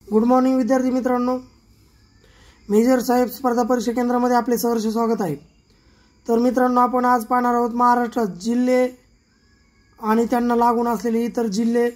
Good morning विद्यार्थी मित्रांनो, major साहेब स्पर्धा परीक्षा केंद्रामध्ये आपले सहर्ष स्वागत आहे। तर मित्रांनो, आपण आज पाहणार आहोत महाराष्ट्रात जिल्हे आणि त्यांना लागून असलेले इतर जिल्हे,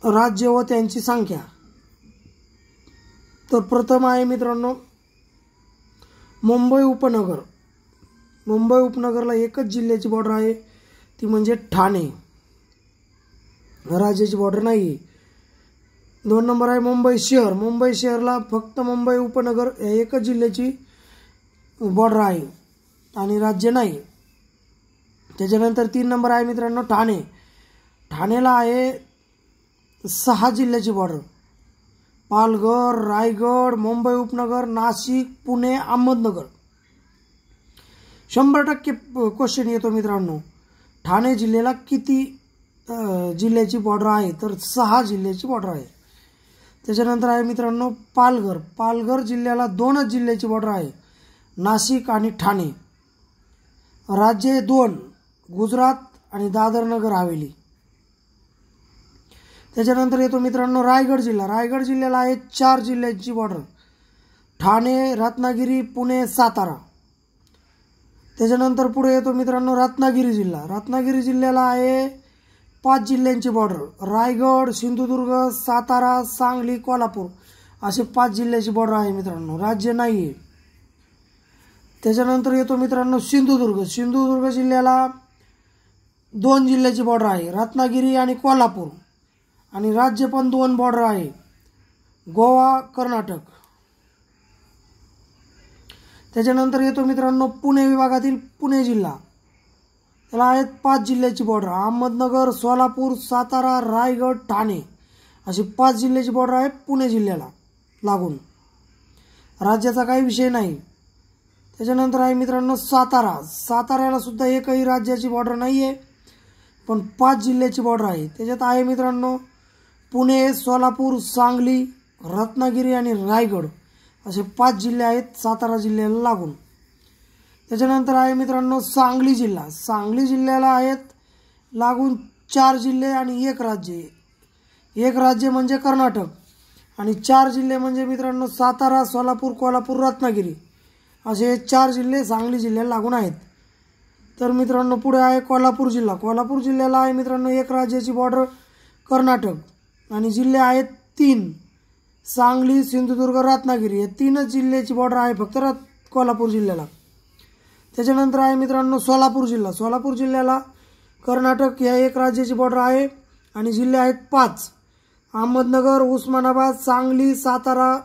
राज्य व त्यांची संख्या। तर प्रथम आहे मित्रांनो मुंबई उपनगर। मुंबई उपनगरला एकच जिल्ह्याची बॉर्डर आहे, ती म्हणजे ठाणे, राज्याची बॉर्डर नाही। 2 नंबर आहे मुंबई शहर। मुंबई शहरला फक्त मुंबई उपनगर एकच जिल्ह्याची बॉर्डर आहे आणि राज्य नाही। त्याच्यानंतर 3 नंबर आहे मित्रांनो ठाणे। ठाणेला आहे 6 जिल्ह्याची बॉर्डर, पालघर, रायगड, मुंबई उपनगर, नाशिक, पुणे, अहमदनगर। 100% क्वेश्चन येतो मित्रांनो, ठाणे जिल्ह्याला किती जिल्ह्याची बॉर्डर आहे? तर 6 जिल्ह्याची बॉर्डर आहे। त्याच्यानंतर आहे मित्रांनो पालघर। पालघर जिल्ह्याला 2च जिल्ह्याची बॉर्डर आहे, नाशिक आणि ठाणे। राज्य 2, गुजरात आणि दादर नगर हवेली। त्याच्यानंतर येतो मित्रांनो रायगड जिल्हा। रायगड जिल्ह्याला आहे 4 जिल्ह्याची बॉर्डर, ठाणे, रत्नागिरी, पुणे, सातारा। त्याच्यानंतर पुढे येतो मित्रांनो रत्नागिरी जिल्हा। रत्नागिरी जिल्ह्याला आहे 5 जिल्ह्यांची बॉर्डर, रायगड, सिंधुदुर्ग, सातारा, सांगली, कोल्हापूर असे 5 जिल्ह्याची बॉर्डर आहे मित्रांनो, राज्य नाही आहे। त्याच्यानंतर येतो मित्रांनो सिंधुदुर्ग। सिंधुदुर्ग जिल्ह्याला 2 जिल्ह्याची बॉर्डर आहे, रत्नागिरी आणि कोल्हापूर, आणि राज्य पण 2 बॉर्डर आहे, गोवा, कर्नाटक। त्याच्यानंतर येतो मित्रांनो पुणे विभागातील पुणे जिल्हा। त्याला आहेत 5 जिल्ह्याची बॉर्डर, अहमदनगर, सोलापूर, सातारा, रायगड, ठाणे अशी 5 जिल्ह्याची बॉर्डर आहे पुणे जिल्ह्याला लागून, राज्याचा काही विषय नाही। त्याच्यानंतर आहे मित्रांनो सातारा। साताऱ्याला सुद्धा एकही राज्याची बॉर्डर नाही आहे, पण 5 जिल्ह्याची बॉर्डर आहे। त्याच्यात आहे मित्रांनो पुणे, सोलापूर, सांगली, रत्नागिरी आणि रायगड असे 5 जिल्हे आहेत सातारा जिल्ह्याला लागून। त्याच्यानंतर आहे मित्रांनो सांगली जिल्हा। सांगली जिल्ह्याला आहेत लागून 4 जिल्हे आणि 1 राज्य। 1 राज्य म्हणजे कर्नाटक, आणि 4 जिल्हे म्हणजे मित्रांनो सातारा, सोलापूर, कोल्हापूर, रत्नागिरी असे 4 जिल्हे सांगली जिल्ह्याला लागून आहेत। तर मित्रांनो पुढे आहे कोल्हापूर जिल्हा। कोल्हापूर जिल्ह्याला आहे मित्रांनो 1 राज्याची बॉर्डर, कर्नाटक, आणि जिल्हे आहेत 3, सांगली, सिंधुदुर्ग, रत्नागिरी हे 3च जिल्ह्याची बॉर्डर आहे फक्त कोल्हापूर जिल्ह्याला। त्याच्यानंतर आहे मित्रांनो सोलापूर जिल्हा। सोलापूर जिल्ह्याला कर्नाटक या 1 राज्याची बॉर्डर आहे आणि जिल्हे आहेत 5, अहमदनगर, उस्मानाबाद, सांगली, सातारा,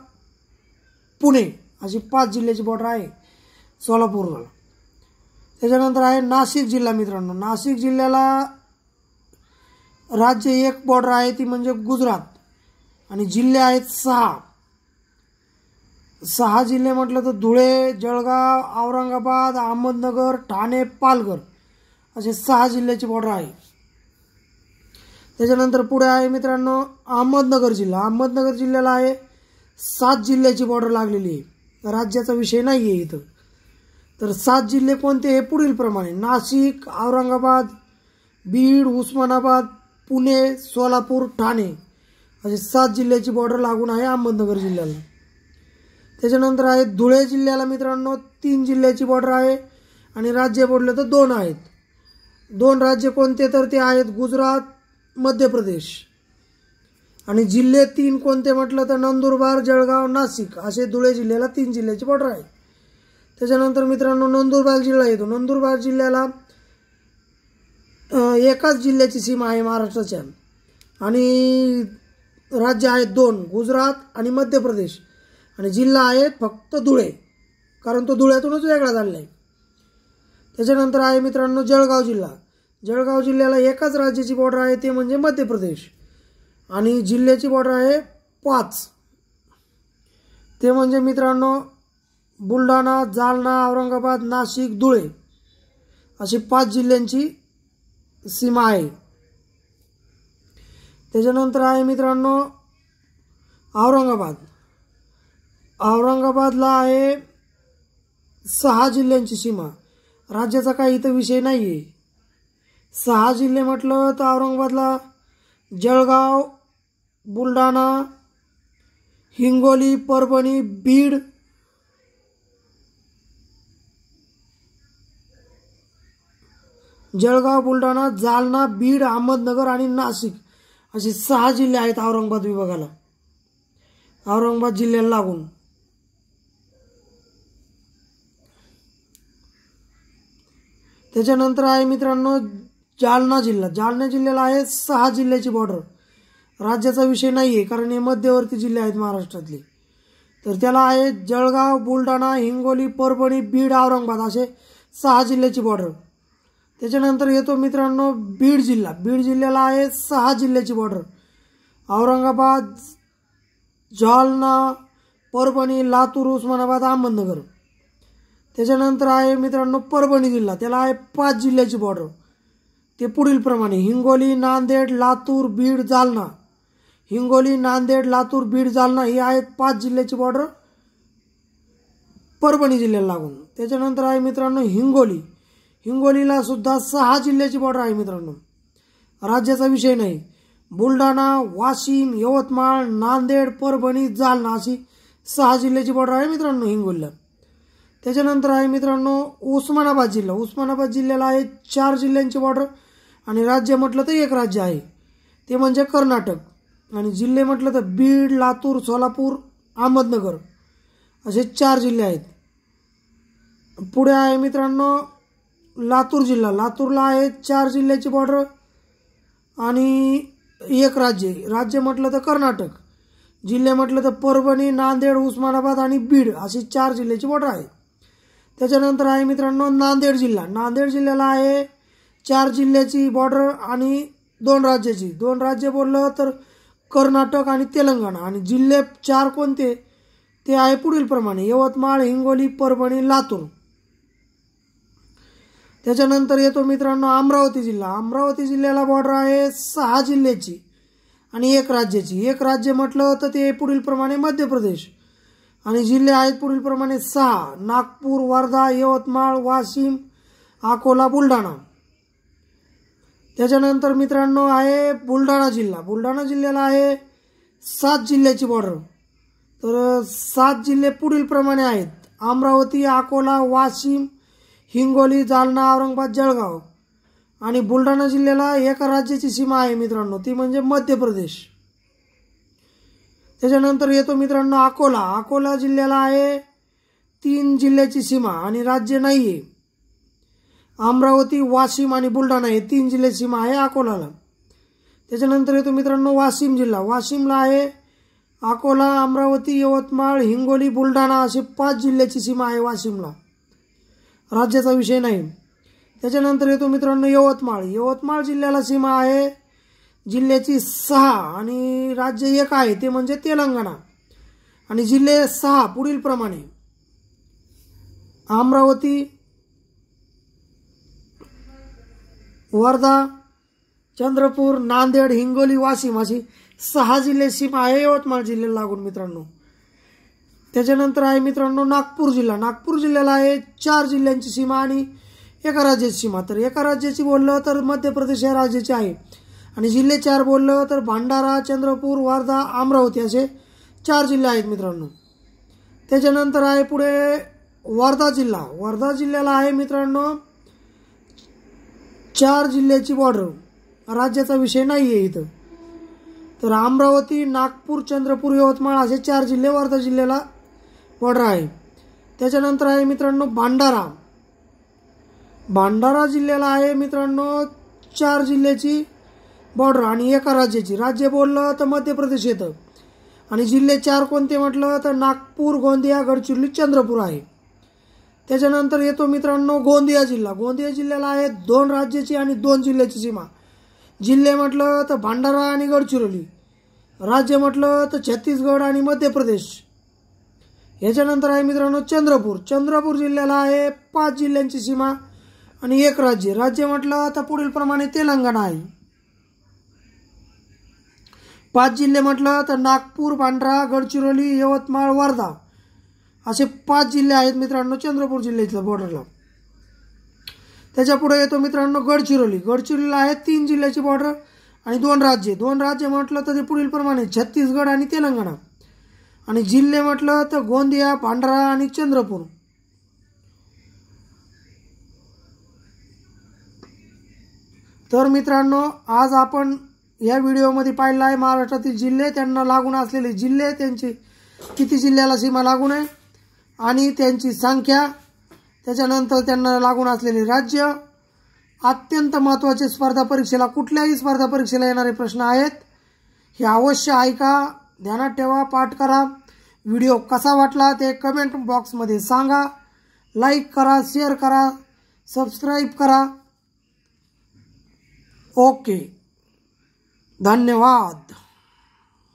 पुणे अशी 5 जिल्ह्याची बॉर्डर आहे सोलापूरला। त्याच्यानंतर आहे नाशिक जिल्हा मित्रांनो। नाशिक जिल्ह्याला राज्य 1 बॉर्डर आहे, ती म्हणजे गुजरात, आणि जिल्हे आहेत 6 जिल्हे म्हटलं तर धुळे, जळगाव, औरंगाबाद, अहमदनगर, ठाणे, पालघर असे 6 जिल्ह्याची बॉर्डर आहे। त्याच्यानंतर पुढे आहे मित्रांनो अहमदनगर जिल्हा। अहमदनगर जिल्ह्याला आहे 7 जिल्ह्याची बॉर्डर लागलेली आहे, राज्याचा विषय नाही आहे इथं। तर 7 जिल्हे कोणते हे पुढील प्रमाणे: नाशिक, औरंगाबाद, बीड, उस्मानाबाद, पुणे, सोलापूर, ठाणे असे 7 जिल्ह्याची बॉर्डर लागून आहे अहमदनगर जिल्ह्याला। त्याच्यानंतर आहे धुळे जिल्ह्याला मित्रांनो 3 जिल्ह्याची बॉर्डर आहे, आणि राज्य बोललं तर 2 आहेत। 2 राज्य कोणते तर ते आहेत गुजरात, मध्य प्रदेश, आणि जिल्हे 3 कोणते म्हटलं तर नंदुरबार, जळगाव, नाशिक असे धुळे जिल्ह्याला 3 जिल्ह्याची बॉर्डर आहे। त्याच्यानंतर मित्रांनो नंदुरबार जिल्हा येतो। नंदुरबार जिल्ह्याला 1च जिल्ह्याची सीमा आहे महाराष्ट्राच्या, आणि राज्य आहेत 2, गुजरात आणि मध्य प्रदेश, आणि जिल्हा आहे फक्त धुळे, कारण तो धुळ्यातूनच वेगळा झालेला आहे। त्याच्यानंतर आहे मित्रांनो जळगाव जिल्हा। जळगाव जिल्ह्याला 1च राज्याची बॉर्डर आहे, ते म्हणजे मध्य प्रदेश, आणि जिल्ह्याची बॉर्डर आहे 5, ते म्हणजे मित्रांनो बुलढाणा, जालना, औरंगाबाद, नाशिक, धुळे अशी 5 जिल्ह्यांची सीमा आहे। त्याच्यानंतर आहे मित्रांनो औरंगाबाद। औरंगाबादला आहे 6 जिल्ह्यांची सीमा, राज्याचा काही इथं विषय नाही आहे। 6 जिल्हे म्हटलं तर औरंगाबादला जळगाव, बुलढाणा, हिंगोली, परभणी, बीड, जळगाव, बुलढाणा, जालना, बीड, अहमदनगर आणि नाशिक असे 6 जिल्हे आहेत औरंगाबाद विभागाला, औरंगाबाद जिल्ह्याला लागून. त्याच्यानंतर आहे मित्रांनो जालना जिल्हा. जालना जिल्ह्याला आहे 6 जिल्ह्याची बॉर्डर. राज्याचा विषय नाही आहे कारण हे मध्यवर्ती जिल्हे आहेत महाराष्ट्रातले. तर त्याला आहे जळगाव, बुलढाणा, हिंगोली, परभणी, बीड, औरंगाबाद असे 6 जिल्ह्याची बॉर्डर. त्याच्यानंतर येतो मित्रांनो बीड जिल्हा. बीड जिल्ह्याला आहे 6 जिल्ह्याची बॉर्डर. औरंगाबाद, जालना, परभणी, लातूर, उस्मानाबाद, अहमदनगर. त्याच्यानंतर आहे मित्रांनो परभणी जिल्हा. त्याला आहे 5 जिल्ह्याची बॉर्डर. ते पुढील प्रमाणे हिंगोली, नांदेड, लातूर, बीड, जालना. हिंगोली, नांदेड, लातूर, बीड, जालना ही आहेत 5 जिल्ह्याची बॉर्डर परभणी जिल्ह्याला लागून. त्याच्यानंतर आहे मित्रांनो हिंगोली. हिंगोलीला सुद्धा 6 जिल्ह्याची बॉर्डर आहे मित्रांनो, राज्याचा विषय नाही. बुलढाणा, वाशिम, यवतमाळ, नांदेड, परभणी, जालना अशी 6 जिल्ह्याची बॉर्डर आहे मित्रांनो हिंगोलीला. त्याच्यानंतर आहे मित्रांनो उस्मानाबाद जिल्हा. उस्मानाबाद जिल्ह्याला आहे 4 जिल्ह्यांची बॉर्डर आणि राज्य म्हटलं तर एक राज्य आहे ते म्हणजे कर्नाटक. आणि जिल्हे म्हटलं तर बीड, लातूर, सोलापूर, अहमदनगर असे 4 जिल्हे आहेत. पुढे आहे मित्रांनो लातूर जिल्हा. लातूरला आहे 4 जिल्ह्याची बॉर्डर आणि एक राज्य. राज्य म्हटलं तर कर्नाटक. जिल्हे म्हटलं तर परभणी, नांदेड, उस्मानाबाद आणि बीड अशी 4 जिल्ह्याची बॉर्डर आहे. त्याच्यानंतर आहे मित्रांनो नांदेड जिल्हा. नांदेड जिल्ह्याला आहे 4 जिल्ह्याची बॉर्डर आणि 2 राज्याची. 2 राज्य बोललं तर कर्नाटक आणि तेलंगणा. आणि जिल्हे 4 कोणते ते आहे पुढील प्रमाणे यवतमाळ, हिंगोली, परभणी, लातूर. त्याच्यानंतर येतो मित्रांनो अमरावती जिल्हा. अमरावती जिल्ह्याला बॉर्डर आहे 6 जिल्ह्याची आणि एक राज्याची. एक राज्य म्हटलं तर ते पुढील प्रमाणे मध्य प्रदेश. आणि जिल्हे आहेत पुढील प्रमाणे 6 नागपूर, वर्धा, यवतमाळ, वाशिम, अकोला, बुलढाणा. त्याच्यानंतर मित्रांनो आहे बुलढाणा जिल्हा. बुलढाणा जिल्ह्याला आहे 7 जिल्ह्याची बॉर्डर. तर 7 जिल्हे पुढील प्रमाणे आहेत अमरावती, अकोला, वाशिम, हिंगोली, जालना, औरंगाबाद, जळगाव. आणि बुलढाणा जिल्ह्याला एका राज्याची सीमा आहे मित्रांनो ती म्हणजे मध्य प्रदेश. त्याच्यानंतर येतो मित्रांनो अकोला. अकोला जिल्ह्याला आहे 3 जिल्ह्याची सीमा आणि राज्य नाही आहे. अमरावती, वाशिम आणि बुलढाणा हे 3 जिल्ह्याची सीमा आहे अकोलाला. त्याच्यानंतर येतो मित्रांनो वाशिम जिल्हा. वाशिमला आहे अकोला, अमरावती, यवतमाळ, हिंगोली, बुलढाणा असे 5 जिल्ह्याची सीमा आहे वाशिमला, राज्याचा विषय नाही. त्याच्यानंतर येतो मित्रांनो यवतमाळ. यवतमाळ जिल्ह्याला सीमा आहे जिल्ह्याची 6 आणि राज्य एक आहे ते म्हणजे तेलंगणा. आणि जिल्हे 6 पुढील प्रमाणे अमरावती, वर्धा, चंद्रपूर, नांदेड, हिंगोली, वाशिम अशी 6 जिल्हे सीमा आहे यवतमाळ जिल्ह्याला लागून मित्रांनो. त्याच्यानंतर आहे मित्रांनो नागपूर जिल्हा. नागपूर जिल्ह्याला आहे 4 जिल्ह्यांची सीमा आणि एका राज्याची सीमा. तर एका राज्याची बोललं तर मध्य प्रदेश या राज्याची आहे आणि जिल्हे 4 बोललं तर भंडारा, चंद्रपूर, वर्धा, अमरावती असे 4 जिल्हे आहेत मित्रांनो. त्याच्यानंतर आहे पुढे वर्धा जिल्हा. वर्धा जिल्ह्याला आहे मित्रांनो 4 जिल्ह्याची बॉर्डर, राज्याचा विषय नाही आहे इथं. तर अमरावती, नागपूर, चंद्रपूर, यवतमाळ असे 4 जिल्हे वर्धा जिल्ह्याला बॉर्डर आहे. त्याच्यानंतर आहे मित्रांनो भंडारा. भंडारा जिल्ह्याला आहे मित्रांनो 4 जिल्ह्याची बॉर्डर आणि एका राज्याची. राज्य बोललं तर मध्य प्रदेश येतं आणि जिल्हे 4 कोणते म्हटलं तर नागपूर, गोंदिया, गडचिरोली, चंद्रपूर आहे. त्याच्यानंतर येतो मित्रांनो गोंदिया जिल्हा. गोंदिया जिल्ह्याला आहे 2 राज्याची आणि 2 जिल्ह्याची सीमा. जिल्हे म्हटलं तर भंडारा आणि गडचिरोली. राज्य म्हटलं तर छत्तीसगड आणि मध्य प्रदेश. याच्यानंतर आहे मित्रांनो चंद्रपूर. चंद्रपूर जिल्ह्याला आहे 5 जिल्ह्यांची सीमा आणि एक राज्य. राज्य म्हटलं तर पुढील प्रमाणे तेलंगणा आहे. 5 जिल्हे म्हटलं तर नागपूर, भंडारा, गडचिरोली, यवतमाळ, वर्धा असे 5 जिल्हे आहेत मित्रांनो चंद्रपूर जिल्ह्याच्या बॉर्डरला. त्याच्या पुढे येतो मित्रांनो गडचिरोली. गडचिरोलीला आहे 3 जिल्ह्याची बॉर्डर आणि 2 राज्य. 2 राज्य म्हटलं तर ते पुढील प्रमाणे छत्तीसगड आणि तेलंगणा. आणि जिल्हे म्हटलं तर गोंदिया, भंडारा आणि चंद्रपूर. तर मित्रांनो, आज आपण या व्हिडिओमध्ये पाहिलं आहे महाराष्ट्रातील जिल्हे, त्यांना लागून असलेले जिल्हे, त्यांची किती जिल्ह्याला सीमा लागून आहे आणि त्यांची संख्या, त्याच्यानंतर त्यांना लागून असलेले राज्य. अत्यंत महत्त्वाचे स्पर्धा परीक्षेला, कुठल्याही स्पर्धा परीक्षेला येणारे प्रश्न आहेत. हे अवश्य ऐका, ध्यानात ठेवा, पाठ करा. व्हिडिओ कसा वाटला ते कमेंट बॉक्समध्ये सांगा. लाईक करा, शेअर करा, सबस्क्राईब करा. ओके, धन्यवाद.